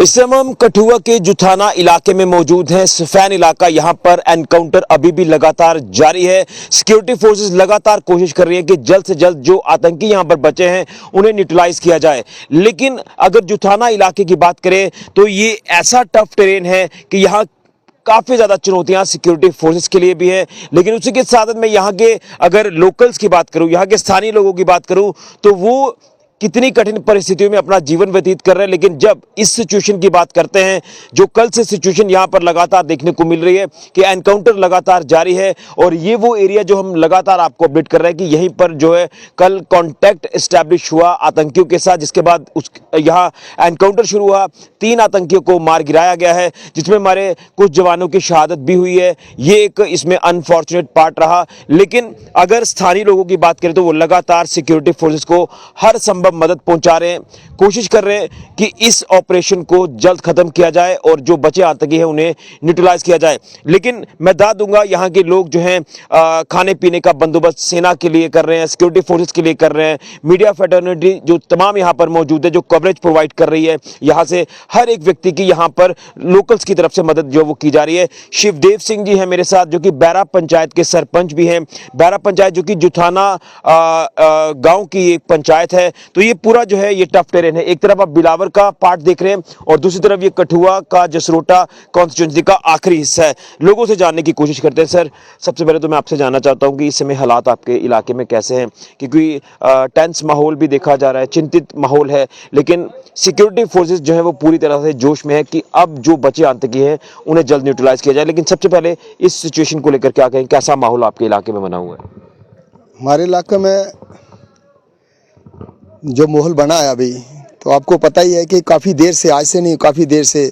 इस समय हम कठुआ के जुथाना इलाके में मौजूद हैं। सफैन इलाका, यहाँ पर एनकाउंटर अभी भी लगातार जारी है। सिक्योरिटी फोर्सेस लगातार कोशिश कर रही है कि जल्द से जल्द जो आतंकी यहाँ पर बचे हैं उन्हें न्यूट्रलाइज किया जाए। लेकिन अगर जुथाना इलाके की बात करें तो ये ऐसा टफ टेरेन है कि यहाँ काफी ज्यादा चुनौतियां सिक्योरिटी फोर्सेस के लिए भी है। लेकिन उसी के साथ में यहाँ के अगर लोकल्स की बात करूं, यहाँ के स्थानीय लोगों की बात करूं, तो वो कितनी कठिन परिस्थितियों में अपना जीवन व्यतीत कर रहे हैं। लेकिन जब इस सिचुएशन की बात करते हैं, जो कल से सिचुएशन यहाँ पर लगातार देखने को मिल रही है कि एनकाउंटर लगातार जारी है, और ये वो एरिया जो हम लगातार आपको अपडेट कर रहे हैं कि यहीं पर जो है कल कांटेक्ट एस्टैब्लिश हुआ आतंकियों के साथ, जिसके बाद यहाँ एनकाउंटर शुरू हुआ। 3 आतंकियों को मार गिराया गया है, जिसमें हमारे कुछ जवानों की शहादत भी हुई है। ये एक इसमें अनफॉर्चुनेट पार्ट रहा। लेकिन अगर स्थानीय लोगों की बात करें तो वो लगातार सिक्योरिटी फोर्सेस को हर संभव मदद पहुंचा रहे हैं, कोशिश कर रहे हैं कि इस ऑपरेशन को जल्द खत्म किया जाए और जो बचे आतंकी हैं उन्हें न्यूट्रलाइज किया जाए। लेकिन मैं बता दूंगा, यहाँ के लोग जो हैं खाने पीने का बंदोबस्त सेना के लिए कर रहे हैं, सिक्योरिटी फोर्सेस के लिए कर रहे हैं। मीडिया फ्रेटर्निटी जो तमाम यहाँ पर मौजूद है, जो कवरेज प्रोवाइड कर रही है, यहाँ से हर एक व्यक्ति की यहाँ पर लोकल्स की तरफ से मदद जो वो की जा रही है। शिवदेव सिंह जी हैं मेरे साथ, जो कि बैरा पंचायत के सरपंच भी हैं। बैरा पंचायत जो कि जुथाना गांव की एक पंचायत है। तो ये पूरा जो है ये टफ टेरेन है। एक तरफ आप बिलावर का पार्ट देख रहे हैं और दूसरी तरफ ये कठुआ का जसरोटा कॉन्स्टिट्यूंसी का आखिरी हिस्सा है। लोगों से जानने की कोशिश करते हैं। सर, सबसे पहले तो मैं आपसे जानना चाहता हूं कि इस समय हालात आपके इलाके में कैसे हैं, क्योंकि टेंस माहौल भी देखा जा रहा है, चिंतित माहौल है। लेकिन सिक्योरिटी फोर्सेस जो है वो पूरी तरह से जोश में है कि अब जो बचे आतंकी हैं उन्हें जल्द न्यूट्रलाइज किया जाए। लेकिन सबसे पहले इस सिचुएशन को लेकर क्या कहें, कैसा माहौल आपके इलाके में बना हुआ है? हमारे इलाके में जो माहौल बना है अभी, तो आपको पता ही है कि काफ़ी देर से, आज से नहीं, काफ़ी देर से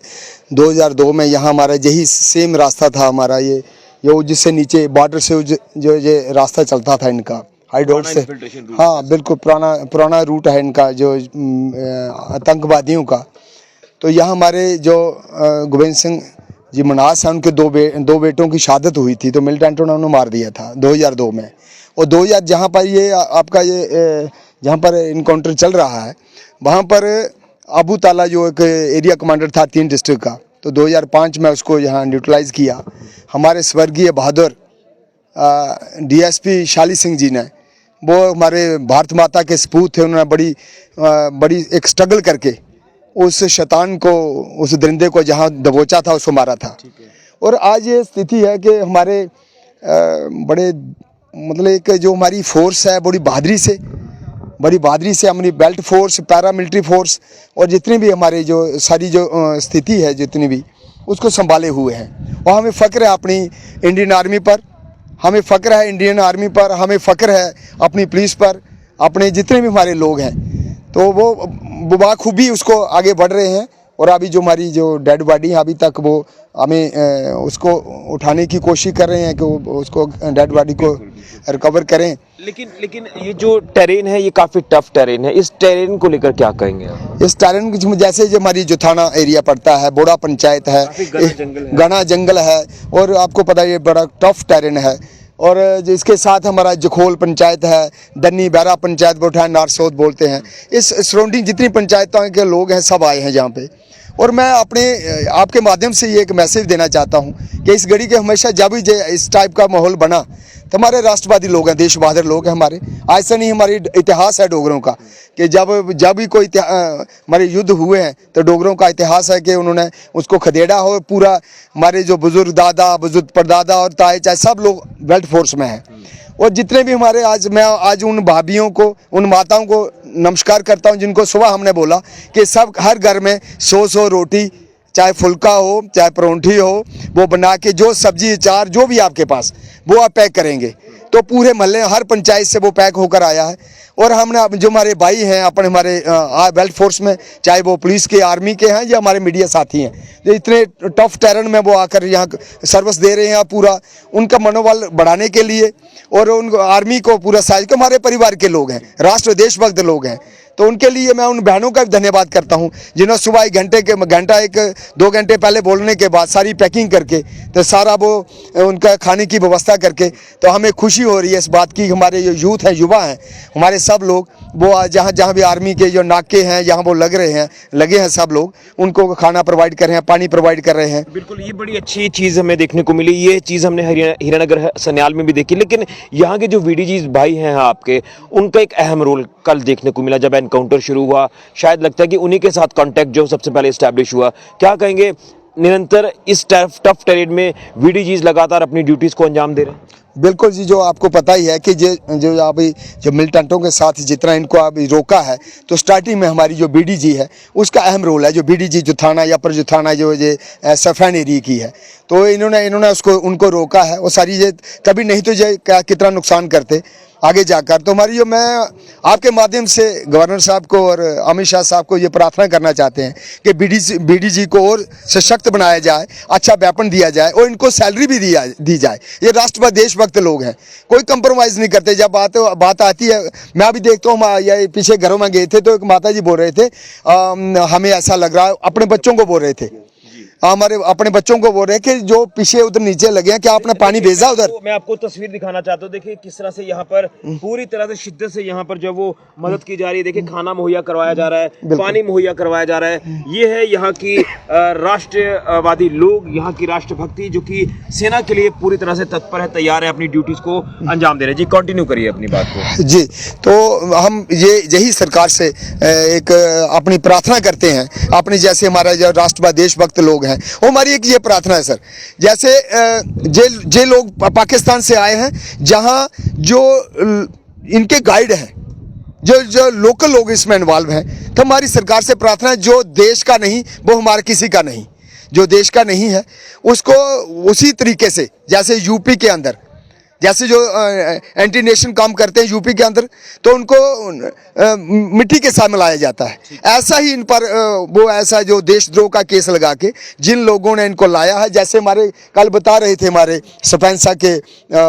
2002 में यहाँ हमारा यही सेम रास्ता था हमारा, ये जिससे नीचे बॉर्डर से जो ये रास्ता चलता था इनका हाईडोर से। हाँ बिल्कुल, पुराना रूट है इनका जो आतंकवादियों का। तो यहाँ हमारे जो गोविंद सिंह जी मनास हैं, उनके दो बेटों की शहादत हुई थी, तो मिलिटेंटों ने उन्हें मार दिया था 2002 में। और 2000 जहाँ पर ये आपका ये जहाँ पर इनकाउंटर चल रहा है, वहाँ पर अबू ताला जो एक एरिया कमांडर था 3 डिस्ट्रिक्ट का, तो 2005 में उसको यहाँ न्यूट्रलाइज किया। हमारे स्वर्गीय बहादुर डीएसपी शाली सिंह जी ने, वो हमारे भारत माता के सपूत थे, उन्होंने बड़ी एक स्ट्रगल करके उस शैतान को, उस दरिंदे को जहाँ दबोचा था, उसको मारा था। और आज ये स्थिति है कि हमारे बड़े मतलब एक जो हमारी फोर्स है बड़ी बहादुरी से हमारी बेल्ट फोर्स, पैरामिलिट्री फोर्स और जितनी भी हमारे जो सारी जो स्थिति है जितनी भी, उसको संभाले हुए हैं। और हमें फ़ख्र है अपनी इंडियन आर्मी पर, हमें फ़ख्र है इंडियन आर्मी पर, हमें फ़ख्र है अपनी पुलिस पर, अपने जितने भी हमारे लोग हैं, तो वो बखूबी उसको आगे बढ़ रहे हैं। और अभी जो हमारी जो डेड बॉडी है, अभी तक वो हमें उसको उठाने की कोशिश कर रहे हैं कि उसको डेड बॉडी को रिकवर करें। लेकिन ये जो टेरेन है ये काफी टफ टेरेन है। इस टेरेन को लेकर क्या कहेंगे आप? इस टेरेन में जैसे जो हमारी जुथाना एरिया पड़ता है, बोड़ा पंचायत है, घना जंगल है, और आपको पता है ये बड़ा टफ टेरेन है। और इसके साथ हमारा जखोल पंचायत है, दन्नी बैरा पंचायत, बोठा नॉर्थ साउथ बोलते हैं। इस सराउंडिंग जितनी पंचायतों के लोग हैं सब आए हैं यहाँ पे। और मैं आपके माध्यम से ये एक मैसेज देना चाहता हूँ कि इस घड़ी के हमेशा जब भी इस टाइप का माहौल बना, तो हमारे राष्ट्रवादी लोग हैं, देश बहादुर लोग हैं हमारे। आज से नहीं, हमारी इतिहास है डोगरों का कि जब भी कोई हमारे युद्ध हुए हैं तो डोगरों का इतिहास है कि उन्होंने उसको खदेड़ा हो। पूरा हमारे जो बुजुर्ग दादा, बुजुर्ग परदादा और ताए चाहे सब लोग बेल्ट फोर्स में हैं। और जितने भी हमारे मैं आज उन भाभियों को, उन माताओं को नमस्कार करता हूं, जिनको सुबह हमने बोला कि सब हर घर में 100 रोटी, चाहे फुल्का हो चाहे परोंठी हो, वो बना के जो सब्जी अचार जो भी आपके पास वो आप पैक करेंगे। तो पूरे मोहल्ले हर पंचायत से वो पैक होकर आया है। और हमने जो हमारे भाई हैं अपने हमारे बेल्ट फोर्स में, चाहे वो पुलिस के, आर्मी के हैं या हमारे मीडिया साथी हैं, जो इतने टफ टेरेन में वो आकर यहाँ सर्विस दे रहे हैं, पूरा उनका मनोबल बढ़ाने के लिए। और उन आर्मी को पूरा साथ, हमारे परिवार के लोग हैं, राष्ट्र देशभक्त लोग हैं, तो उनके लिए मैं उन बहनों का भी धन्यवाद करता हूँ जिन्होंने सुबह घंटा एक 2 घंटे पहले बोलने के बाद सारी पैकिंग करके तो सारा वो उनका खाने की व्यवस्था करके, तो हमें खुशी हो रही है इस बात की। हमारे जो यूथ हैं, युवा हैं, हमारे सब लोग वो जहाँ जहाँ भी आर्मी के जो नाके हैं यहाँ वो लगे हैं, सब लोग उनको खाना प्रोवाइड कर रहे हैं, पानी प्रोवाइड कर रहे हैं। बिल्कुल, ये बड़ी अच्छी चीज़ हमें देखने को मिली। ये चीज़ हमने हीरानगर सन्याल में भी देखी, लेकिन यहाँ के जो वीडीजीज भाई हैं आपके, उनका एक अहम रोल कल देखने को मिला जब एनकाउंटर शुरू हुआ। शायद लगता है कि उन्हीं के साथ कांटेक्ट जो सबसे पहले इस्टेब्लिश हुआ। क्या कहेंगे, निरंतर इस टफ टेरेन में वीडीजीज लगातार अपनी ड्यूटीज़ को अंजाम दे रहे हैं? बिल्कुल जी, जो आपको पता ही है कि जो अभी जो मिलिटेंटों के साथ जितना इनको अभी रोका है, तो स्टार्टिंग में हमारी जो बीडीजी है उसका अहम रोल है। जो बीडीजी जुथाना या परजुथाना जो ये सफ़ैन एरिया की है, तो इन्होंने उनको रोका है। वो सारी ये तभी नहीं तो ये क्या कितना नुकसान करते आगे जाकर। तो हमारी जो मैं आपके माध्यम से गवर्नर साहब को और अमित शाह साहब को ये प्रार्थना करना चाहते हैं कि बीडीजी को और सशक्त बनाया जाए, अच्छा वेपन दिया जाए और इनको सैलरी भी दी जाए। ये राष्ट्रभक्त देशभक्त लोग हैं, कोई कंप्रोमाइज़ नहीं करते। जब बात आती है, मैं अभी देखता हूँ, ये पीछे घरों में गए थे तो एक माता जी बोल रहे थे हमें ऐसा लग रहा है, अपने बच्चों को बोल रहे थे, हमारे अपने बच्चों को बोल रहे हैं कि जो पीछे उधर नीचे लगे हैं, क्या आपने पानी भेजा उधर? मैं आपको तस्वीर दिखाना चाहता हूँ। देखिए किस तरह से यहाँ पर पूरी तरह से शिद्दत से यहाँ पर जो वो मदद की जा रही है। देखिए खाना मुहैया करवाया जा रहा है, पानी मुहैया करवाया जा रहा है। ये है यहाँ की राष्ट्रवादी लोग, यहाँ की राष्ट्रभक्ति, जो कि सेना के लिए पूरी तरह से तत्पर है, तैयार है, अपनी ड्यूटीज को अंजाम दे रहे हैं। जी कंटिन्यू करिए अपनी बात को। जी, तो हम यही सरकार से एक अपनी प्रार्थना करते हैं, अपने जैसे हमारा जो राष्ट्रवादी देशभक्त लोग हैं, वो हमारी एक ये प्रार्थना है सर। जैसे जे लोग पाकिस्तान से आए हैं, जहां जो इनके गाइड हैं, जो लोकल लोग इसमें इन्वॉल्व हैं, तो हमारी सरकार से प्रार्थना है, जो देश का नहीं वो हमारे किसी का नहीं, जो देश का नहीं है उसको उसी तरीके से जैसे यूपी के अंदर जैसे जो एंटी नेशन काम करते हैं यूपी के अंदर, तो उनको मिट्टी के साथ मिलाया जाता है। ऐसा ही इन पर वो ऐसा जो देशद्रोह का केस लगा के जिन लोगों ने इनको लाया है, जैसे हमारे कल बता रहे थे, हमारे सपैंसा के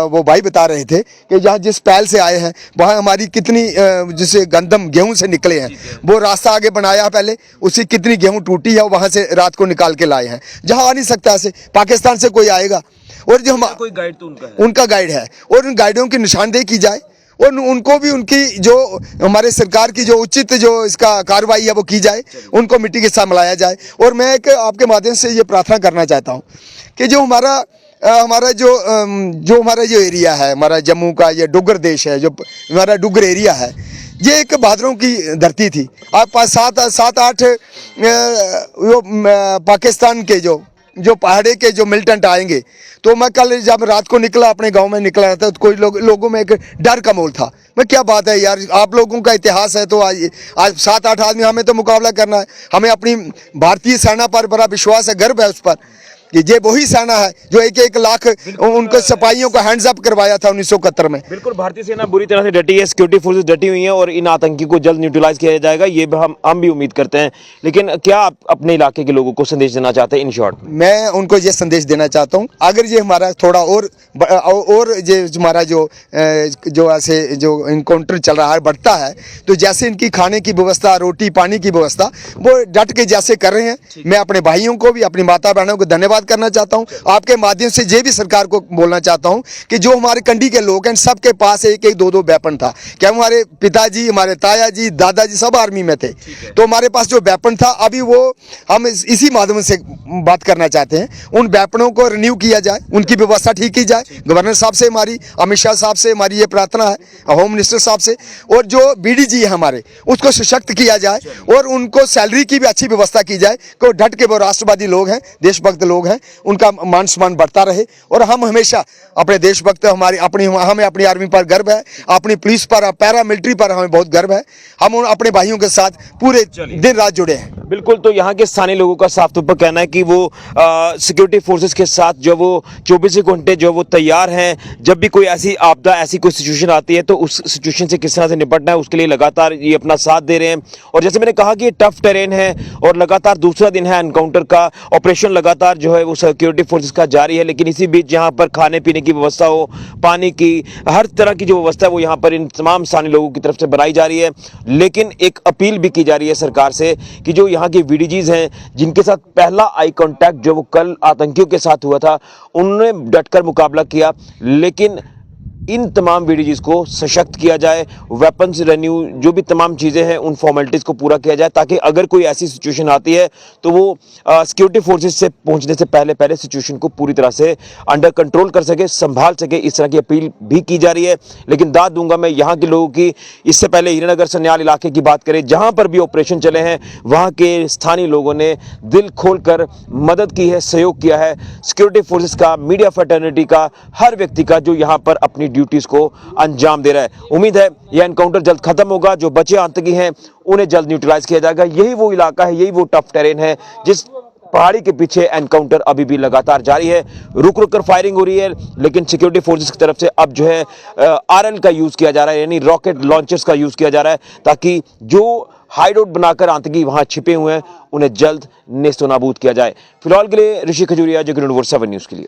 वो भाई बता रहे थे कि जहाँ जिस पैल से आए हैं वहाँ हमारी कितनी जिसे गंदम गेहूं से निकले हैं, वो रास्ता आगे बनाया है, पहले उसकी कितनी गेहूँ टूटी है, वहाँ से रात को निकाल के लाए हैं। जहाँ आ नहीं सकता ऐसे, पाकिस्तान से कोई आएगा, और जो कोई गाइड तो उनका गाइड है, और उन गाइडों की निशानदेही की जाए और उनको भी उनकी जो हमारे सरकार की जो उचित जो इसका कार्रवाई है वो की जाए, उनको मिट्टी के साथ मिलाया जाए। और मैं एक आपके माध्यम से ये प्रार्थना करना चाहता हूँ कि जो हमारा जो एरिया है, हमारा जम्मू का ये डुग्गर देश है, जो हमारा डुग्गर एरिया है, ये एक बहादुरों की धरती थी। आप 7-8 पाकिस्तान के जो पहाड़े के जो मिलिटेंट आएंगे, तो मैं कल जब रात को निकला, अपने गांव में निकला था, तो कोई लोगों में एक डर का माहौल था। मैं क्या बात है यार, आप लोगों का इतिहास है, तो आज 7-8 आदमी हमें तो मुकाबला करना है। हमें अपनी भारतीय सेना पर बड़ा विश्वास है, गर्व है उस पर कि ये वही सेना है जो 1-1 लाख उनको सिपाहियों को हैंड्स अप करवाया था 1971 में। बिल्कुल, भारतीय सेना बुरी तरह से डटी है, सिक्योरिटी फोर्सेस डटी हुई हैं और इन आतंकी को जल्द न्यूट्रलाइज किया जाएगा, ये हम भी उम्मीद करते हैं। लेकिन क्या आप अपने इलाके के लोगों को संदेश देना चाहते हैं इन शॉर्ट? मैं उनको ये संदेश देना चाहता हूँ, अगर ये हमारा थोड़ा और ये हमारा जो ऐसे जो इनकाउंटर चल रहा है बढ़ता है, तो जैसे इनकी खाने की व्यवस्था, रोटी पानी की व्यवस्था वो डट के जैसे कर रहे हैं, मैं अपने भाइयों को भी, अपनी माता बहनों को धन्यवाद करना चाहता हूं। आपके माध्यम से ये भी सरकार को बोलना चाहता हूं कि जो हमारे कंडी के लोग हैं, सबके पास 1-2 वेपन था। क्या हमारे पिताजी, हमारे ताया जी, दादाजी सब आर्मी में थे, तो हमारे पास जो वेपन था, अभी वो हम इसी माध्यम से बात करना चाहते हैं, उन वेपनों को रिन्यू किया जाए, उनकी व्यवस्था ठीक की जाए। गवर्नर साहब से हमारी, अमित शाह साहब से हमारी ये प्रार्थना है, होम मिनिस्टर साहब से, और जो बीडीजी है हमारे, उसको सशक्त किया जाए और उनको सैलरी की भी अच्छी व्यवस्था की जाए, कि डट के वो राष्ट्रवादी लोग हैं, देशभक्त लोग हैं, उनका मान सम्मान बढ़ता रहे। और हम हमेशा अपने देशभक्त, हमें अपनी आर्मी पर गर्व है, अपनी पुलिस पर, पैरा मिलिट्री पर हमें बहुत गर्व है। हम अपने भाइयों के साथ पूरे दिन रात जुड़े हैं। बिल्कुल, तो यहाँ के स्थानीय लोगों का साफ तौर पर कहना है कि कि वो सिक्योरिटी फोर्सेस के साथ जो वो 24 घंटे जो वो तैयार हैं, जब भी कोई ऐसी आपदा, ऐसी कोई सिचुएशन आती है तो उस सिचुएशन से किस तरह से निपटना है उसके लिए लगातार ये अपना साथ दे रहे हैं। और जैसे मैंने कहा कि ये टफ टेरेन है और लगातार दूसरा दिन है एनकाउंटर का, ऑपरेशन लगातार जो है वो सिक्योरिटी फोर्सेस का जारी है, लेकिन इसी बीच यहाँ पर खाने पीने की व्यवस्था हो, पानी की, हर तरह की जो व्यवस्था है वो यहाँ पर इन तमाम स्थानीय लोगों की तरफ से बनाई जा रही है। लेकिन एक अपील भी की जा रही है सरकार से कि जो यहाँ के वीडीजीज हैं, जिनके साथ पहला आई कांटेक्ट जो वो कल आतंकियों के साथ हुआ था, उन्होंने डटकर मुकाबला किया, लेकिन इन तमाम वीडीजीज को सशक्त किया जाए, वेपन्स रेन्यू, जो भी तमाम चीज़ें हैं उन फॉर्मेलिटीज़ को पूरा किया जाए, ताकि अगर कोई ऐसी सिचुएशन आती है तो वो सिक्योरिटी फोर्सेस से पहुंचने से पहले पहले सिचुएशन को पूरी तरह से अंडर कंट्रोल कर सके, संभाल सके। इस तरह की अपील भी की जा रही है। लेकिन दाद दूंगा मैं यहाँ के लोगों की, इससे पहले हीरानगर सन्याल इलाके की बात करें, जहाँ पर भी ऑपरेशन चले हैं वहाँ के स्थानीय लोगों ने दिल खोल कर मदद की है, सहयोग किया है। सिक्योरिटी फोर्सेस का, मीडिया फैटर्निटी का, हर व्यक्ति का जो यहाँ पर अपनी ड्यूटीज को अंजाम दे रहा है। उम्मीद है यह एनकाउंटर जल्द खत्म होगा, जो बचे आतंकी हैं उन्हें जल्द न्यूट्रलाइज किया जाएगा। यही वो इलाका है, यही वो टफ टेरेन है जिस पहाड़ी के पीछे एनकाउंटर अभी भी लगातार जारी है। रुक रुक कर फायरिंग हो रही है, लेकिन सिक्योरिटी फोर्सेस की तरफ से अब जो है आरएल का यूज किया जा रहा है, यानी रॉकेट लॉन्चर्स का यूज किया जा रहा है, ताकि जो हाइडआउट बनाकर आतंकी वहां छिपे हुए हैं उन्हें जल्द नेस्तनाबूद किया जाए। फिलहाल के लिए ऋषि खजूरिया, जो 7 न्यूज के लिए।